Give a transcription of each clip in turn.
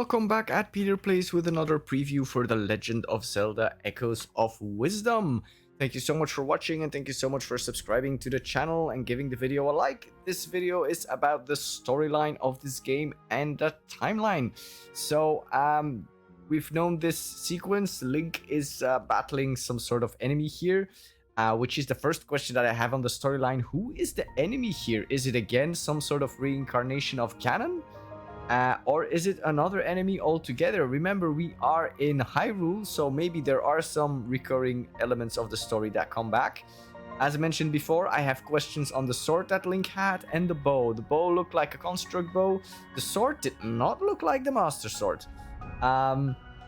welcome back at Peter Plays with another preview for The Legend of Zelda Echoes of Wisdom. Thank you so much for watching and thank you so much for subscribing to the channel and giving the video a like. This video is about the storyline of this game and the timeline. So, we've known this sequence. Link is battling some sort of enemy here, which is the first question that I have on the storyline. Who is the enemy here? Is it again some sort of reincarnation of Ganon? Or is it another enemy altogether? Remember, we are in Hyrule, so maybe there are some recurring elements of the story that come back. As I mentioned before, I have questions on the sword that Link had and the bow. The bow looked like a construct bow. The sword did not look like the Master Sword.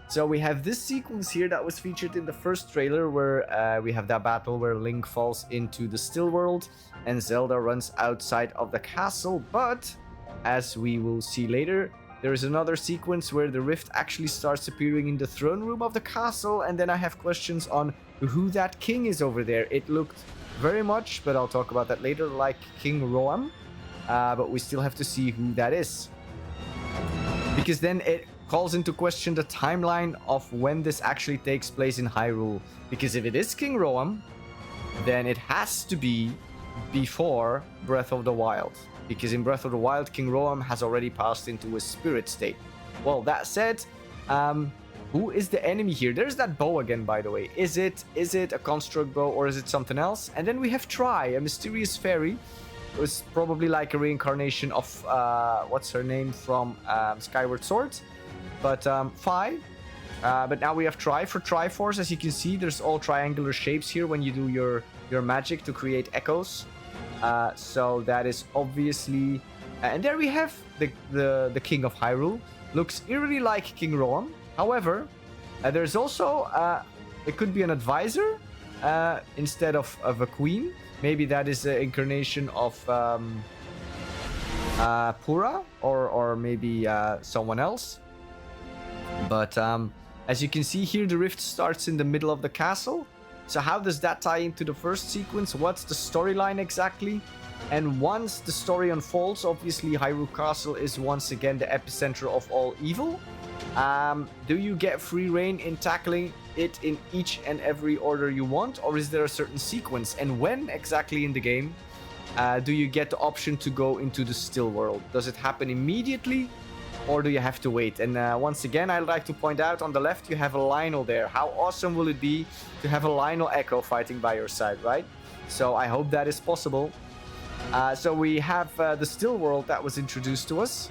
So we have this sequence here that was featured in the first trailer where we have that battle where Link falls into the still world and Zelda runs outside of the castle, but as we will see later, there is another sequence where the rift actually starts appearing in the throne room of the castle, and then I have questions on who that king is over there. It looked very much, but I'll talk about that later, like King Roam, but we still have to see who that is. Because then it calls into question the timeline of when this actually takes place in Hyrule. Because if it is King Roam, then it has to be before Breath of the Wild. Because in Breath of the Wild, King Roam has already passed into a spirit state. Well, that said, who is the enemy here? There's that bow again, by the way. Is it a construct bow or is it something else? And then we have Tri, a mysterious fairy. It was probably like a reincarnation of, what's her name from Skyward Sword? But Fi. But now we have Tri for Triforce. As you can see, there's all triangular shapes here when you do your magic to create echoes. So that is obviously, and there we have the King of Hyrule. Looks eerily like King Roam. However, there's also it could be an advisor instead of a queen. Maybe that is an incarnation of Pura or maybe someone else. But as you can see here, the rift starts in the middle of the castle. So how does that tie into the first sequence? What's the storyline exactly? And once the story unfolds, obviously Hyrule Castle is once again the epicenter of all evil. Do you get free reign in tackling it in each and every order you want? Or is there a certain sequence? And when exactly in the game do you get the option to go into the still world? Does it happen immediately? Or do you have to wait? And once again, I'd like to point out on the left, you have a Lionel there. How awesome will it be to have a Lionel Echo fighting by your side, right? So I hope that is possible. So we have the still world that was introduced to us.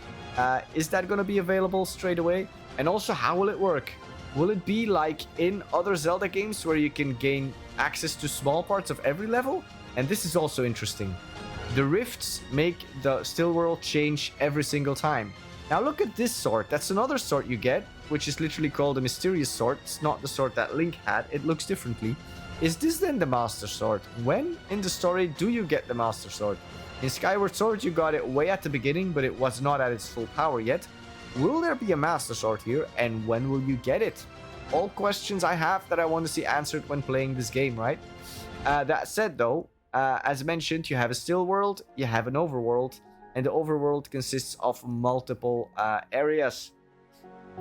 Is that going to be available straight away? And also, how will it work? Will it be like in other Zelda games where you can gain access to small parts of every level? And this is also interesting. The rifts make the still world change every single time. Now look at this sword. That's another sword you get, which is literally called a mysterious sword. It's not the sword that Link had. It looks differently. Is this then the Master Sword? When in the story do you get the Master Sword? In Skyward Sword, you got it way at the beginning, but it was not at its full power yet. Will there be a Master Sword here, and when will you get it? All questions I have that I want to see answered when playing this game, right? That said, though, as mentioned, you have a still world, you have an overworld, and the overworld consists of multiple areas.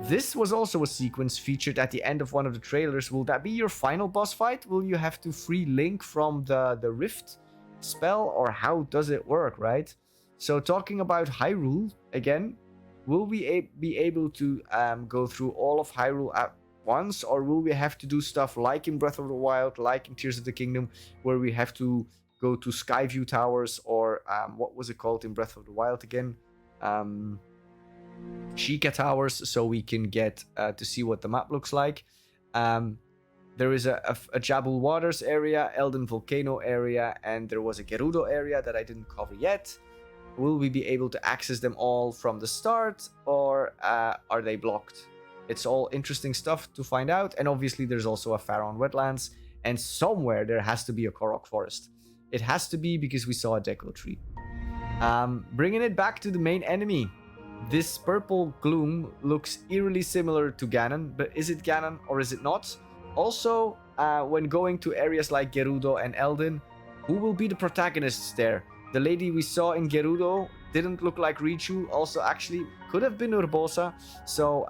This was also a sequence featured at the end of one of the trailers. Will that be your final boss fight? Will you have to free Link from the rift spell? Or how does it work, right? So talking about Hyrule, again, will we be able to go through all of Hyrule at once? Or will we have to do stuff like in Breath of the Wild, like in Tears of the Kingdom, where we have to go to Skyview Towers, or what was it called in Breath of the Wild again? Sheikah Towers, so we can get to see what the map looks like. There is a Jabul Waters area, Elden Volcano area, and there was a Gerudo area that I didn't cover yet. Will we be able to access them all from the start, or are they blocked? It's all interesting stuff to find out, and obviously there's also a Faron Wetlands, and somewhere there has to be a Korok Forest. It has to be because we saw a Deku tree. Bringing it back to the main enemy. This purple gloom looks eerily similar to Ganon, but is it Ganon or is it not? Also, when going to areas like Gerudo and Elden, who will be the protagonists there? The lady we saw in Gerudo didn't look like Richu also actually could have been Urbosa. So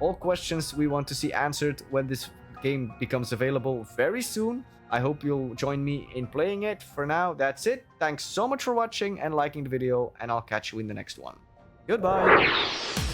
all questions we want to see answered when this game becomes available very soon. I hope you'll join me in playing it. For now, that's it. Thanks so much for watching and liking the video, and I'll catch you in the next one. Goodbye!